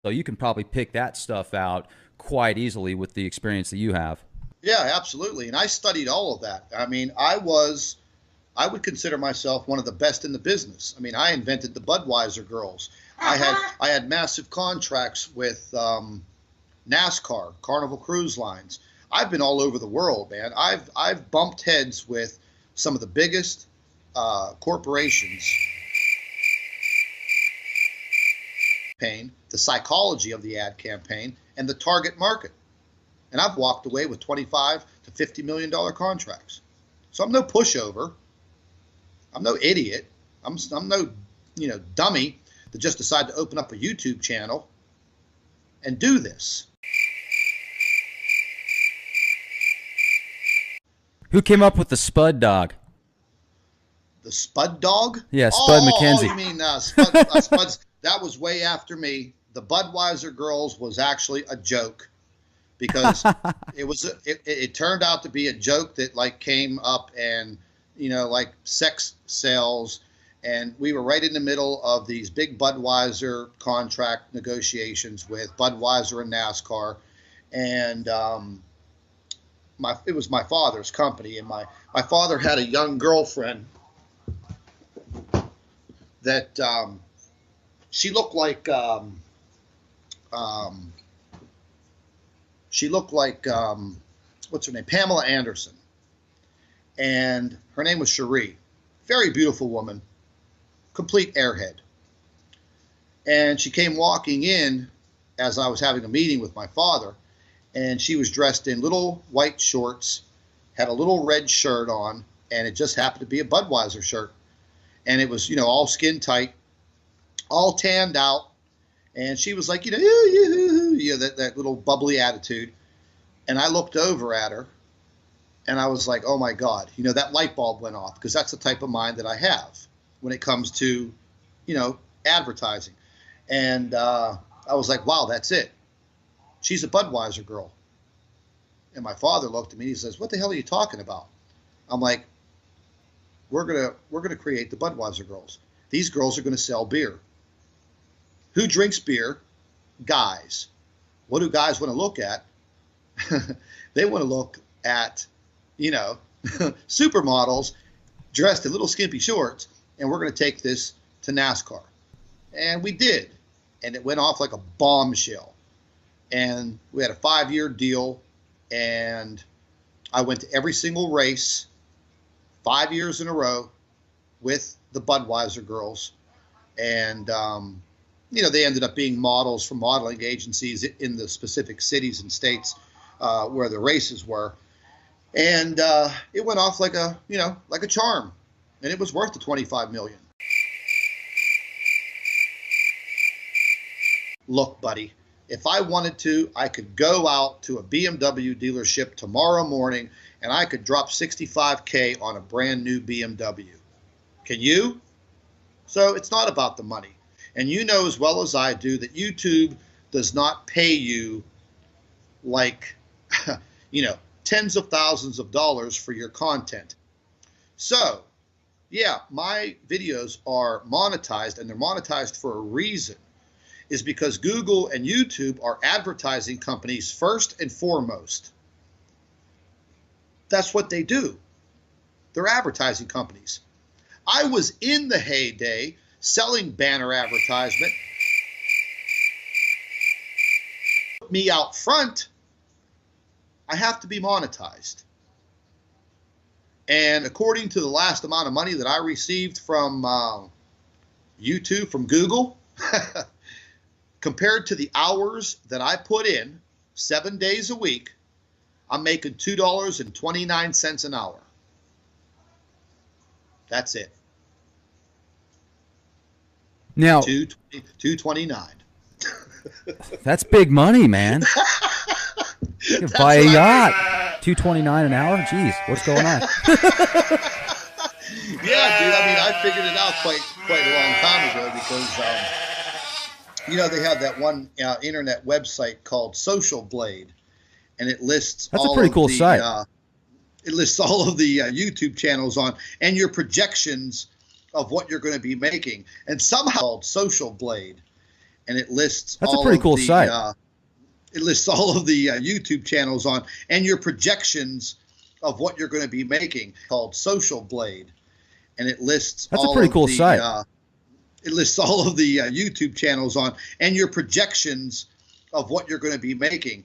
So you can probably pick that stuff out quite easily with the experience that you have. Yeah, absolutely. And I studied all of that. I mean, I would consider myself one of the best in the business. I mean, I invented the Budweiser girls. I had massive contracts with NASCAR, Carnival Cruise Lines. I've been all over the world, man. I've bumped heads with some of the biggest corporations. The psychology of the ad campaign, and the target market. And I've walked away with 25 to $50 million contracts. So I'm no pushover. I'm no idiot. I'm no, dummy that just decide to open up a YouTube channel and do this. Who came up with the Spud Dog? The Spud Dog? Yeah, Spud McKenzie. Oh, you mean Spud's? That was way after me. The Budweiser girls was actually a joke, because it turned out to be a joke that like came up, and like sex sales, and we were right in the middle of these big Budweiser contract negotiations with Budweiser and NASCAR, and it was my father's company, and my father had a young girlfriend that she looked like what's her name, Pamela Anderson, and her name was Cherie. Very beautiful woman, complete airhead. And she came walking in as I was having a meeting with my father, and she was dressed in little white shorts, had a little red shirt on, and it just happened to be a Budweiser shirt. And it was, all skin tight, all tanned out. And she was like, that little bubbly attitude. And I looked over at her, and I was like, oh my God, that light bulb went off, because that's the type of mind that I have when it comes to, advertising. And I was like, wow, that's it. She's a Budweiser girl. And my father looked at me and he says, what the hell are you talking about? I'm like, we're gonna create the Budweiser girls. These girls are gonna sell beer. Who drinks beer? Guys. What do guys want to look at? They want to look at, supermodels dressed in little skimpy shorts, and we're going to take this to NASCAR. And we did. And it went off like a bombshell. And we had a 5-year deal, and I went to every single race 5 years in a row with the Budweiser girls. And, they ended up being models for modeling agencies in the specific cities and states where the races were. And it went off like a charm. And it was worth the $25 million. Look, buddy, if I wanted to, I could go out to a BMW dealership tomorrow morning and I could drop $65K on a brand new BMW. Can you? So it's not about the money. And you know as well as I do that YouTube does not pay you like, tens of thousands of dollars for your content. So, yeah, my videos are monetized, and they're monetized for a reason. Is because Google and YouTube are advertising companies first and foremost. That's what they do. They're advertising companies. I was in the heyday selling banner advertisement. Put me out front, I have to be monetized. And according to the last amount of money that I received from YouTube, from Google, compared to the hours that I put in 7 days a week, I'm making $2.29 an hour. That's it. Now, $2.29. That's big money, man. You can buy a yacht. $2.29 an hour? Jeez, what's going on? Yeah, dude. I mean, I figured it out quite a long time ago because, they have that one internet website called Social Blade, and it lists That's a pretty cool site. It lists all of the YouTube channels on and your projections of what you're going to be making, and somehow called Social Blade. and it lists That's a all pretty of cool the, site. it lists all of the YouTube channels on and your projections of what you're going to be making, called Social Blade, and it lists That's a all pretty of cool the, site. it lists all of the YouTube channels on and your projections of what you're going to be making.